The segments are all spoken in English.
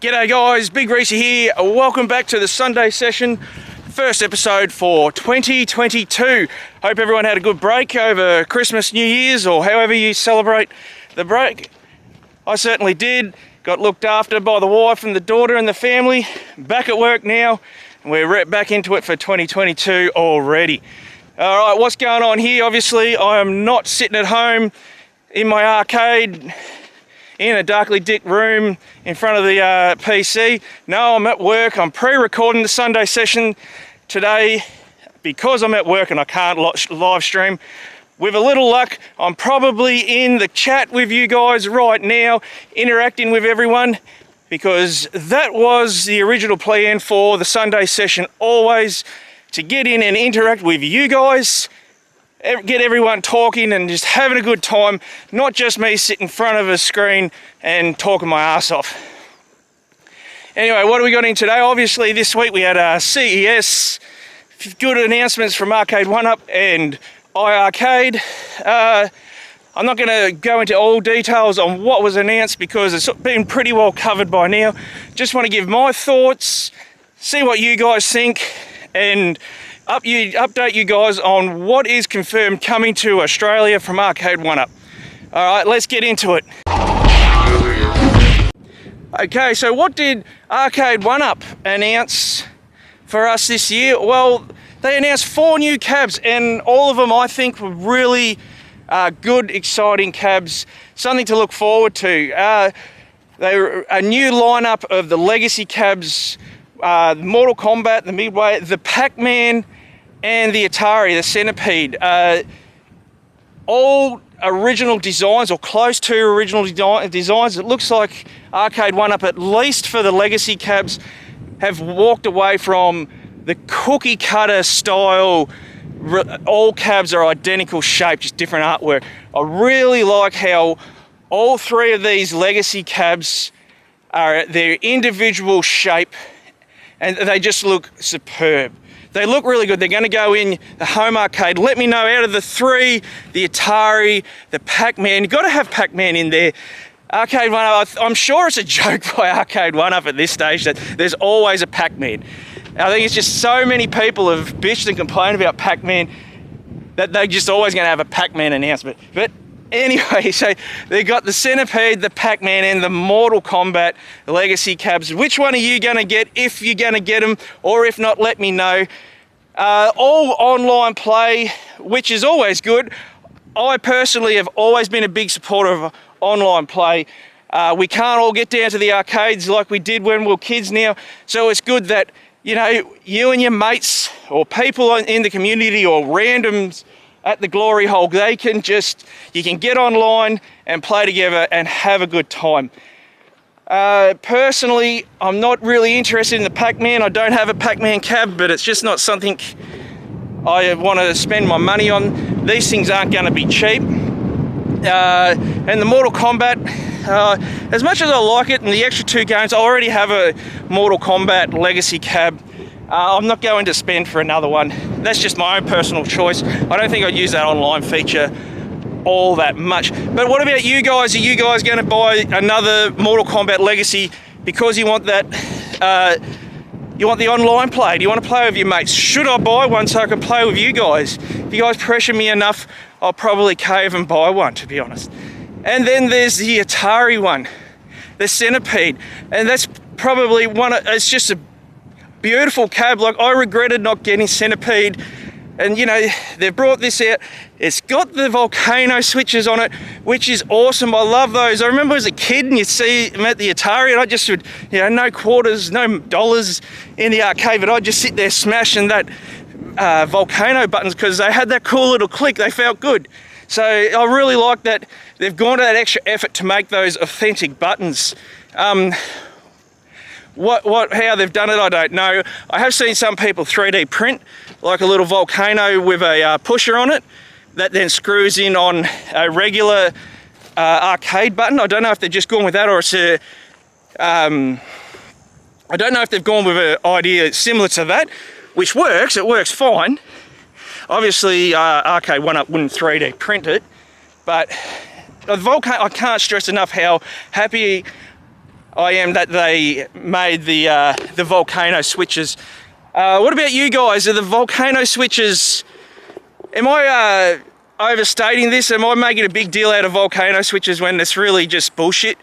G'day guys, Big Reese here. Welcome back to the Sunday session, first episode for 2022. Hope everyone had a good break over Christmas, New Year's, or however you celebrate the break. I certainly did. Got looked after by the wife and the daughter and the family. Back at work now, and we're back into it for 2022 already. All right, what's going on here? Obviously, I am not sitting at home in my arcade in a darkly lit room in front of the PC. No, I'm at work. I'm pre-recording the Sunday session today because I'm at work and I can't live stream. With a little luck, I'm probably in the chat with you guys right now, interacting with everyone, because that was the original plan for the Sunday session, always to get in and interact with you guys, get everyone talking and just having a good time, not just me sitting in front of a screen and talking my ass off. Anyway, what have we got in today? Obviously this week we had CES, good announcements from Arcade1UP and iiRcade. I'm not going to go into all details on what was announced because it's been pretty well covered by now. Just want to give my thoughts, see what you guys think, and update you guys on what is confirmed coming to Australia from Arcade1UP. All right, let's get into it. Okay, so what did Arcade1UP announce for us this year? Well, they announced 4 new cabs, and all of them I think were really good, exciting cabs, something to look forward to. They were a new lineup of the legacy cabs, the Mortal Kombat, the Midway, the Pac-Man, and the Atari, the Centipede. All original designs, or close to original designs. It looks like Arcade1UP, at least for the legacy cabs, have walked away from the cookie cutter style. All cabs are identical shape, just different artwork. I really like how all 3 of these legacy cabs are their individual shape, and they just look superb. They look really good. They're going to go in the home arcade. Let me know, out of the 3, the Atari, the Pac-Man, you've got to have Pac-Man in there. Arcade1UP, I'm sure it's a joke by Arcade1UP at this stage that there's always a Pac-Man. I think it's just so many people have bitched and complained about Pac-Man that they're just always going to have a Pac-Man announcement. But anyway, so they got the Centipede, the Pac-Man, and the Mortal Kombat legacy cabs. Which one are you going to get, if you're going to get them, or if not, let me know. All online play, which is always good. I personally have always been a big supporter of online play. We can't all get down to the arcades like we did when we were kids now, so it's good that, you know, you and your mates or people in the community or randoms at the glory hole, you can get online and play together and have a good time. Personally, I'm not really interested in the Pac-Man. I don't have a Pac-Man cab, but it's just not something I want to spend my money on. These things aren't going to be cheap. And the Mortal Kombat, as much as I like it and the extra 2 games, I already have a Mortal Kombat legacy cab. I'm not going to spend for another one. That's just my own personal choice. I don't think I'd use that online feature all that much. But what about you guys? Are you guys going to buy another Mortal Kombat legacy because you want that, you want the online play? Do you want to play with your mates? Should I buy one so I can play with you guys? If you guys pressure me enough, I'll probably cave and buy one, to be honest. And then there's the Atari one, the Centipede, and that's probably it's just a beautiful cab. Like, I regretted not getting Centipede, and you know, they've brought this out. It's got the volcano switches on it, which is awesome. I love those. I remember as a kid and you'd see them at the Atari, and I just would, you know, no quarters, no dollars in the arcade, but I'd just sit there smashing that volcano buttons because they had that cool little click. They felt good. So I really like that they've gone to that extra effort to make those authentic buttons. How they've done it, I don't know. I have seen some people 3D print like a little volcano with a pusher on it that then screws in on a regular arcade button. I don't know if they've just gone with that, or it's a I don't know if they've gone with an idea similar to that, which works. It works fine. Obviously, Arcade1UP wouldn't 3D print it, but the volcano, I can't stress enough how happy I am that they made the volcano switches. What about you guys? Are the volcano switches, am I overstating this? Am I making a big deal out of volcano switches when it's really just bullshit?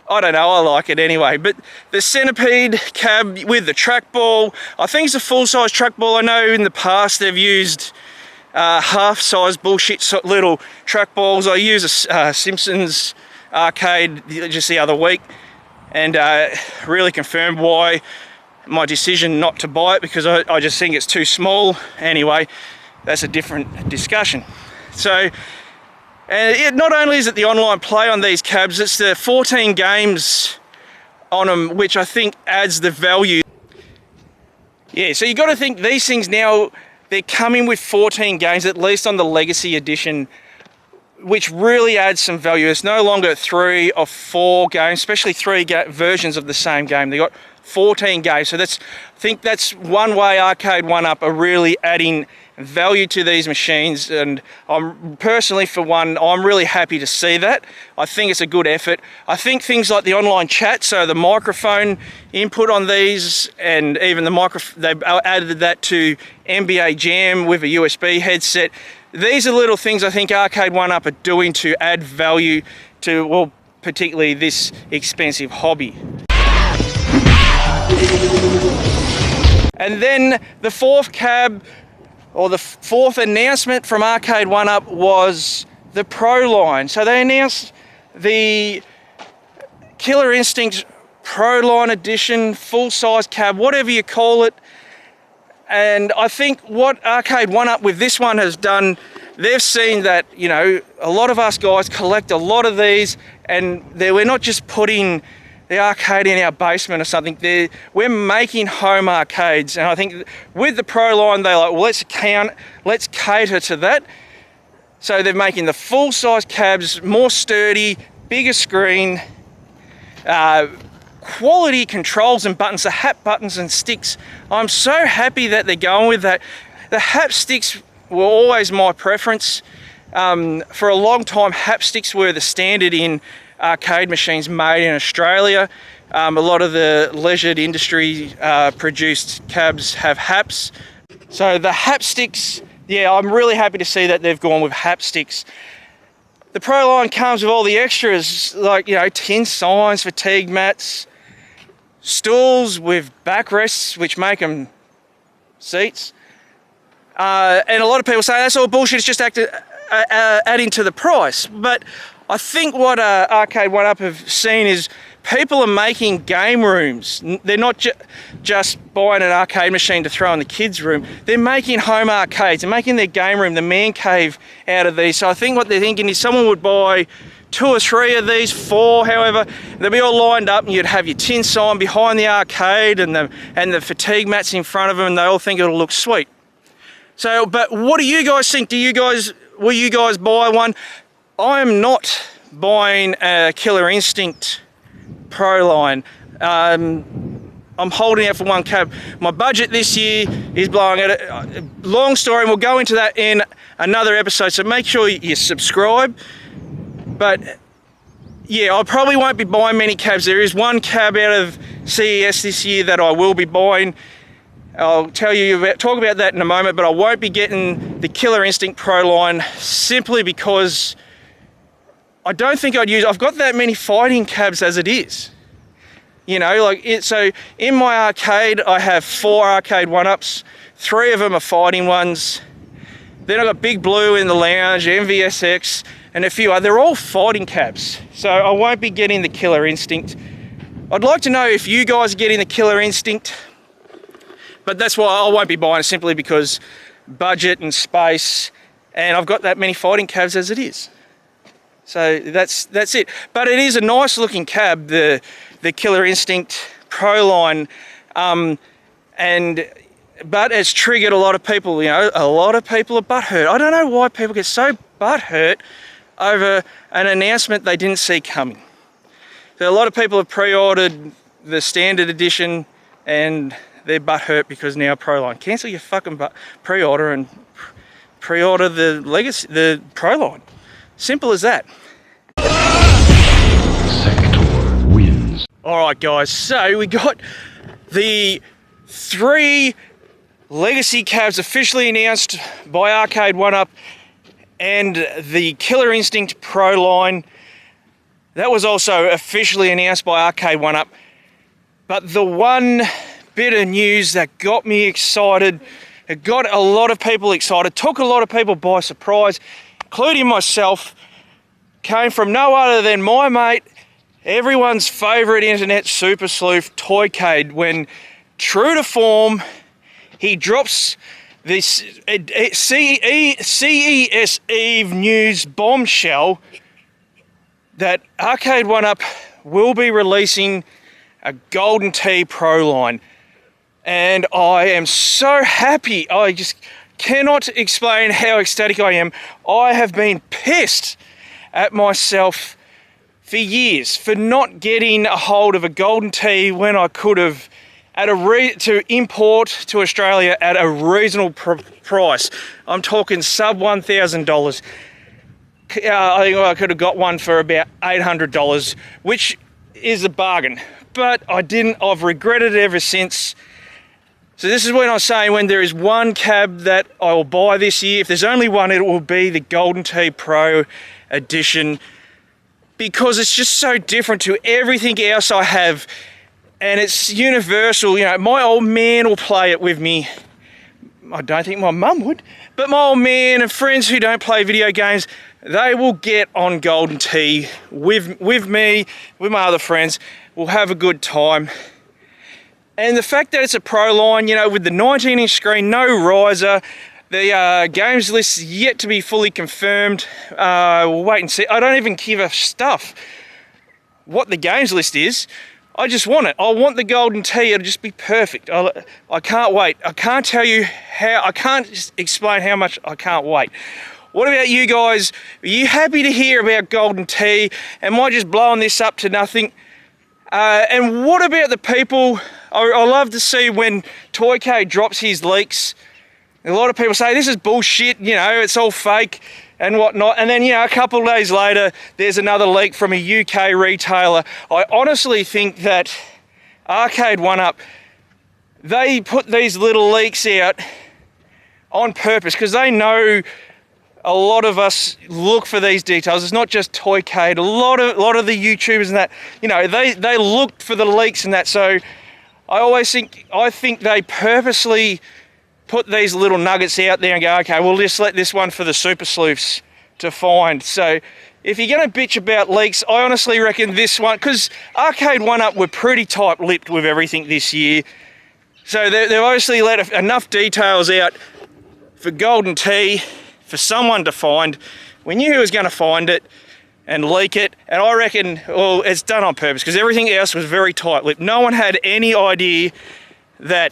I don't know, I like it anyway. But the centipede cab with the trackball, I think it's a full-size trackball. I know in the past they've used half-size bullshit little trackballs. I used a Simpsons arcade just the other week, and really confirmed why my decision not to buy it, because I just think it's too small. Anyway, that's a different discussion. So, and not only is it the online play on these cabs, it's the 14 games on them, which I think adds the value. Yeah, so you got to think these things now, they're coming with 14 games, at least on the Legacy Edition, which really adds some value. It's no longer 3 or 4 games, especially 3 versions of the same game. They got 14 games, so I think that's one way Arcade1UP are really adding value to these machines, and I'm personally, for one, I'm really happy to see that. I think it's a good effort. I think things like the online chat, so the microphone input on these, and even the they've added that to NBA Jam with a USB headset. These are little things I think Arcade1UP are doing to add value to, well, particularly this expensive hobby. And then the fourth cab, or the fourth announcement from Arcade1UP, was the Pro line. So they announced the Killer Instinct Pro line edition, full-size cab, whatever you call it. And I think what Arcade1UP with this one has done, they've seen that, you know, a lot of us guys collect a lot of these, and we're not just putting the arcade in our basement or something. We're making home arcades, and I think with the Pro line, they're like, well, let's cater to that. So they're making the full-size cabs more sturdy, bigger screen, quality controls and buttons, the hap buttons and sticks. I'm so happy that they're going with that. The hap sticks were always my preference. For a long time, hap sticks were the standard in arcade machines made in Australia. A lot of the leisured industry produced cabs have haps. So the hap sticks, yeah, I'm really happy to see that they've gone with hap sticks. The Pro line comes with all the extras, like, you know, tin signs, fatigue mats, stools with backrests, which make them seats. And a lot of people say that's all bullshit, it's just adding to the price. But I think what Arcade1UP have seen is people are making game rooms. They're not just buying an arcade machine to throw in the kids' room. They're making home arcades. They're making their game room, the man cave, out of these. So I think what they're thinking is someone would buy 2 or 3 of these, 4, however. They'll be all lined up, and you'd have your tin sign behind the arcade and the fatigue mats in front of them, and they all think it'll look sweet. So, but what do you guys think? Will you guys buy one? I am not buying a Killer Instinct Pro line. I'm holding out for one cab. My budget this year is blowing it. Long story, and we'll go into that in another episode, so make sure you subscribe. But yeah, I probably won't be buying many cabs. There is one cab out of CES this year that I will be buying. I'll talk about that in a moment, but I won't be getting the Killer Instinct Pro line simply because I don't think I've got that many fighting cabs as it is. You know, like so in my arcade, I have 4 Arcade1UPs, 3 of them are fighting ones. Then I've got Big Blue in the lounge, MVSX, and a few other, they're all fighting cabs. So I won't be getting the Killer Instinct. I'd like to know if you guys are getting the Killer Instinct, but that's why I won't be buying it, simply because budget and space, and I've got that many fighting cabs as it is. So that's it. But it is a nice looking cab, the Killer Instinct Pro line, but it's triggered a lot of people. You know, a lot of people are butthurt. I don't know why people get so butthurt over an announcement they didn't see coming. So a lot of people have pre-ordered the standard edition, and they're butthurt because now Pro line. Cancel your fucking pre-order and pre-order the Pro line. Simple as that. Sector wins. Alright guys, so we got the 3 legacy cabs officially announced by Arcade1UP and the Killer Instinct Pro line. That was also officially announced by Arcade1UP. But the one bit of news that got me excited, it got a lot of people excited, took a lot of people by surprise, including myself, came from no other than my mate, everyone's favourite internet super sleuth, Toycade, when, true to form, he drops this CES Eve news bombshell that Arcade1UP will be releasing a Golden Tee Pro line. And I am so happy. I just cannot explain how ecstatic I am. I have been pissed at myself for years for not getting a hold of a Golden Tee when I could have to import to Australia at a reasonable price. I'm talking sub $1,000. I think I could have got one for about $800, which is a bargain. But I didn't. I've regretted it ever since. So this is when I'm saying, when there is one cab that I will buy this year, if there's only one, it will be the Golden Tee Pro Edition, because it's just so different to everything else I have, and it's universal. You know, my old man will play it with me. I don't think my mum would, but my old man and friends who don't play video games, they will get on Golden Tee with me, with my other friends. We'll have a good time. And the fact that it's a pro line, you know, with the 19-inch screen, no riser, the games list yet to be fully confirmed. We'll wait and see. I don't even give a stuff what the games list is. I just want it. I want the Golden Tee. It'll just be perfect. I can't wait. I can't tell you how. I can't just explain how much I can't wait. What about you guys? Are you happy to hear about Golden Tee? Am I just blowing this up to nothing? And what about the people? I love to see when Toycade drops his leaks. A lot of people say this is bullshit, you know, it's all fake and whatnot. And then, you know, a couple of days later, there's another leak from a UK retailer. I honestly think that Arcade1UP, they put these little leaks out on purpose because they know a lot of us look for these details. It's not just Toycade. A lot of the YouTubers and that, you know, they looked for the leaks and that. So I think they purposely put these little nuggets out there and go, okay, we'll just let this one for the super sleuths to find. So if you're going to bitch about leaks, I honestly reckon this one, because Arcade1UP were pretty tight-lipped with everything this year. So they've obviously let enough details out for Golden Tee for someone to find. We knew who was going to find it and leak it, and I reckon, well, it's done on purpose because everything else was very tight-lipped. No one had any idea that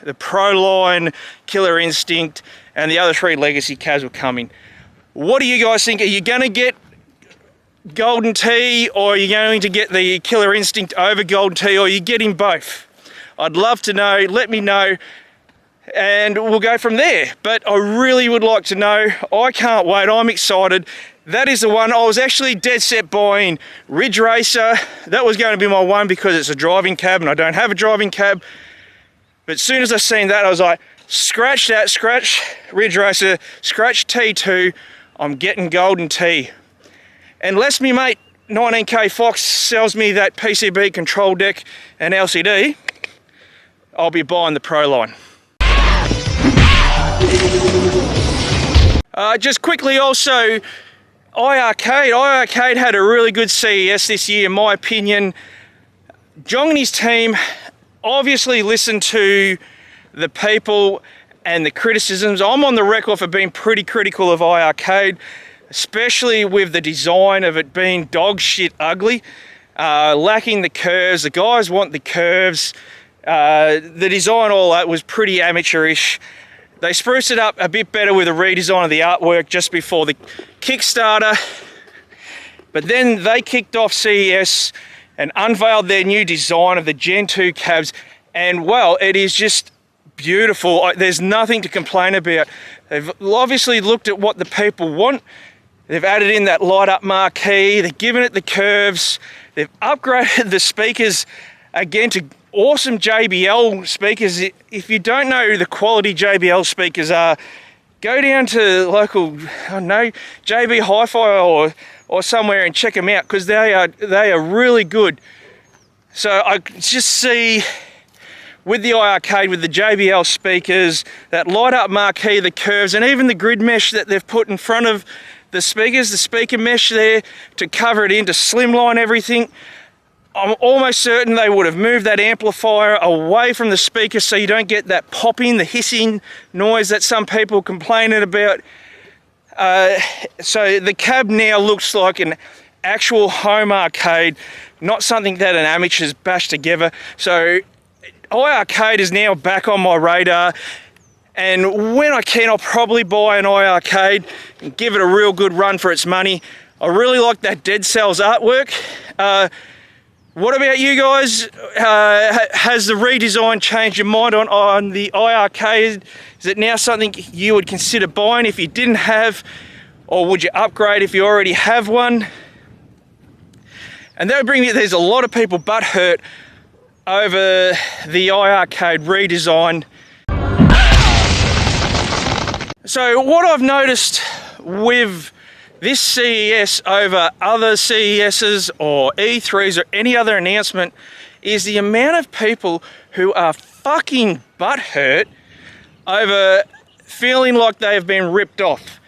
the Pro line, Killer Instinct, and the other 3 legacy cabs were coming. What do you guys think? Are you going to get Golden Tee, or are you going to get the Killer Instinct over Golden Tee, or are you getting both? I'd love to know. Let me know, and we'll go from there. But I really would like to know. I can't wait. I'm excited. That is the one. I was actually dead set buying Ridge Racer. That was going to be my one because it's a driving cab, and I don't have a driving cab. But as soon as I seen that, I was like, scratch that, scratch Ridge Racer, scratch T2, I'm getting Golden Tee. Unless me mate 19K Fox sells me that PCB control deck and LCD, I'll be buying the Pro line. Just quickly also, iiRcade had a really good CES this year, in my opinion. Jong and his team obviously listened to the people and the criticisms. I'm on the record for being pretty critical of iiRcade, especially with the design of it being dog shit ugly, lacking the curves. The guys want the curves. The design, all that, was pretty amateurish. They spruced it up a bit better with a redesign of the artwork just before the Kickstarter. But then they kicked off CES and unveiled their new design of the Gen 2 cabs. And, well, it is just beautiful. There's nothing to complain about. They've obviously looked at what the people want. They've added in that light-up marquee. They've given it the curves. They've upgraded the speakers again to awesome JBL speakers. If you don't know the quality JBL speakers are, go down to local, I don't know, JB Hi-Fi or somewhere and check them out, because they are really good. So I just see with the iiRcade, with the JBL speakers, that light up marquee, the curves, and even the grid mesh that they've put in front of the speakers, the speaker mesh there to cover it in, to slimline everything. I'm almost certain they would have moved that amplifier away from the speaker so you don't get that popping, the hissing noise that some people complaining about. So the cab now looks like an actual home arcade, not something that an amateur's bashed together. So iiRcade is now back on my radar, and when I can, I'll probably buy an iiRcade and give it a real good run for its money. I really like that Dead Cells artwork. What about you guys? Has the redesign changed your mind on the iiRcade? Is it now something you would consider buying if you didn't have, or would you upgrade if you already have one? And that would bring me, there's a lot of people butthurt over the iiRcade redesign. So what I've noticed with this CES over other CESs or E3s or any other announcement is the amount of people who are fucking butthurt over feeling like they have been ripped off.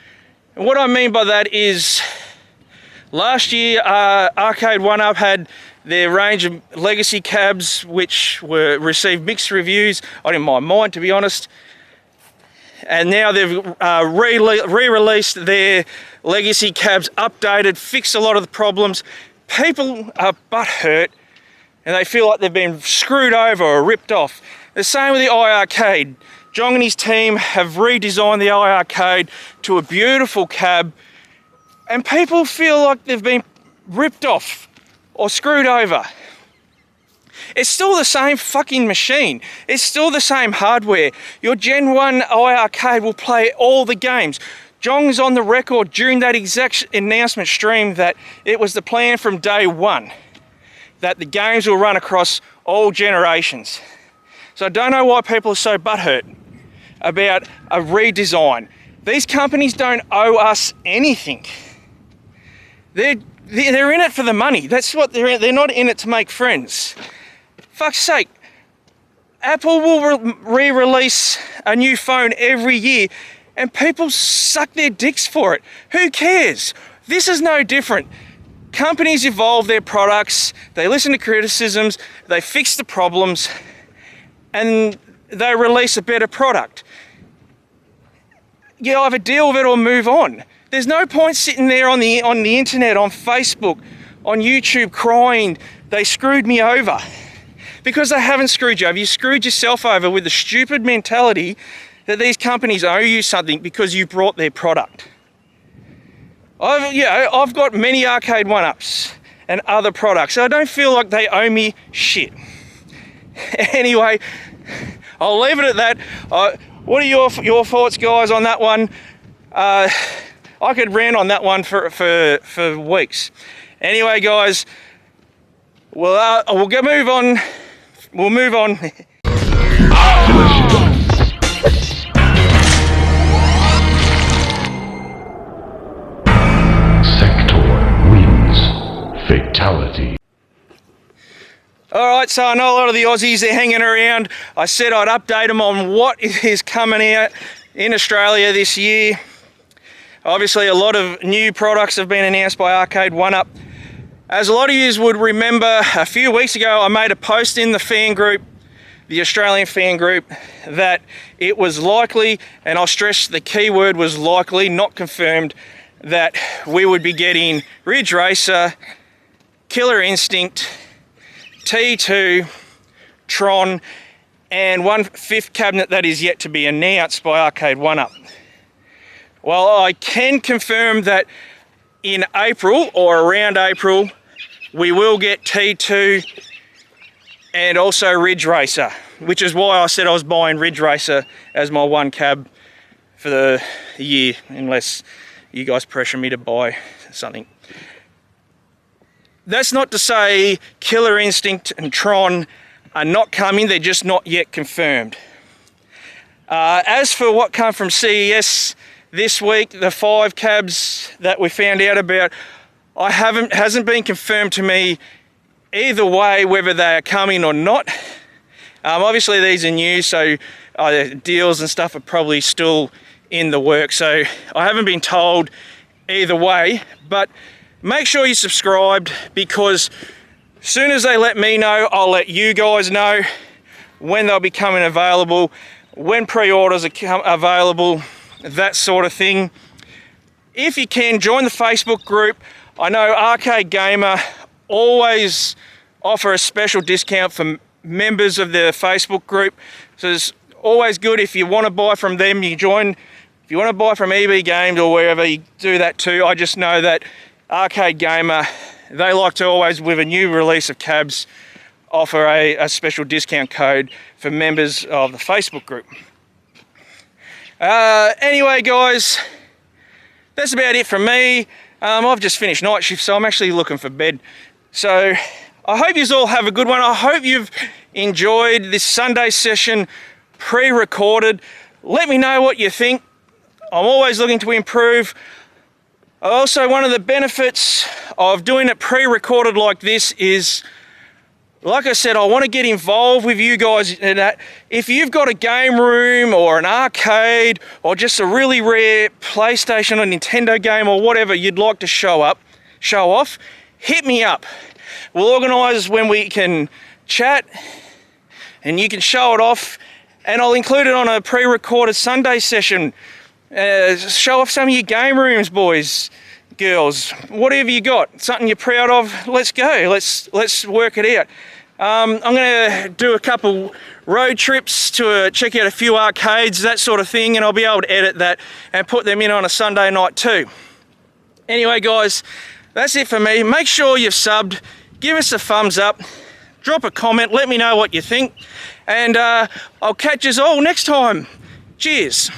And what I mean by that is, last year Arcade1UP had their range of legacy cabs which received mixed reviews. I didn't mind mine, to be honest. And now they've re-released their legacy cabs, updated, fixed a lot of the problems. People are butthurt and they feel like they've been screwed over or ripped off. The same with the iiRcade. Jong and his team have redesigned the iiRcade to a beautiful cab, and people feel like they've been ripped off or screwed over. It's still the same fucking machine. It's still the same hardware. Your Gen 1 iiRcade will play all the games. Jong's on the record during that exact announcement stream that it was the plan from day one that the games will run across all generations. So I don't know why people are so butthurt about a redesign. These companies don't owe us anything. They're in it for the money. That's what they're in. They're not in it to make friends. Fuck's sake, Apple will re-release a new phone every year and people suck their dicks for it. Who cares? This is no different. Companies evolve their products, they listen to criticisms, they fix the problems, and they release a better product. You either deal with it or move on. There's no point sitting there on the internet, on Facebook, on YouTube crying, they screwed me over. Because they haven't screwed you over. You screwed yourself over with the stupid mentality that these companies owe you something because you brought their product. I've got many Arcade1UPs and other products, so I don't feel like they owe me shit. Anyway, I'll leave it at that. What are your thoughts, guys, on that one? I could rant on that one for weeks. Anyway, guys, we'll move on. We'll move on. Sector wins. Fatality. Alright, so I know a lot of the Aussies, they're hanging around. I said I'd update them on what is coming out in Australia this year. Obviously, a lot of new products have been announced by Arcade1UP. As a lot of you would remember, a few weeks ago I made a post in the fan group, the Australian fan group, that it was likely, and I'll stress the key word was likely, not confirmed, that we would be getting Ridge Racer, Killer Instinct, T2, Tron, and one fifth cabinet that is yet to be announced by Arcade1UP. Well, I can confirm that in April, or around April, we will get T2 and also Ridge Racer, which is why I said I was buying Ridge Racer as my one cab for the year, unless you guys pressure me to buy something. that's not to say Killer Instinct and Tron are not coming, they're just not yet confirmed. As for what come from CES this week, the 5 cabs that we found out about, hasn't been confirmed to me either way whether they are coming or not. Obviously these are new, so deals and stuff are probably still in the works, so I haven't been told either way, but make sure you're subscribed, because as soon as they let me know, I'll let you guys know when they'll be coming available, when pre-orders are available, that sort of thing. If you can, join the Facebook group. I know Arcade Gamer always offer a special discount for members of the Facebook group, so it's always good. If you want to buy from them, you join. If you want to buy from EB Games or wherever, you do that too. I just know that Arcade Gamer, they like to always, with a new release of cabs, offer a special discount code for members of the Facebook group. Anyway guys, that's about it from me. I've just finished night shift, so I'm actually looking for bed. So I hope you all have a good one. I hope you've enjoyed this Sunday session pre-recorded. Let me know what you think. I'm always looking to improve. Also, one of the benefits of doing it pre-recorded like this is, like I said, I want to get involved with you guys in that. If you've got a game room or an arcade or just a really rare PlayStation or Nintendo game or whatever you'd like to show off, hit me up. We'll organise when we can chat and you can show it off, and I'll include it on a pre-recorded Sunday session. Show off some of your game rooms, boys, girls, whatever you got, something you're proud of. Let's go, let's work it out. I'm going to do a couple road trips to check out a few arcades, that sort of thing, and I'll be able to edit that and put them in on a Sunday night too. Anyway guys, that's it for me. Make sure you've subbed, give us a thumbs up, drop a comment, let me know what you think, and I'll catch us all next time. Cheers.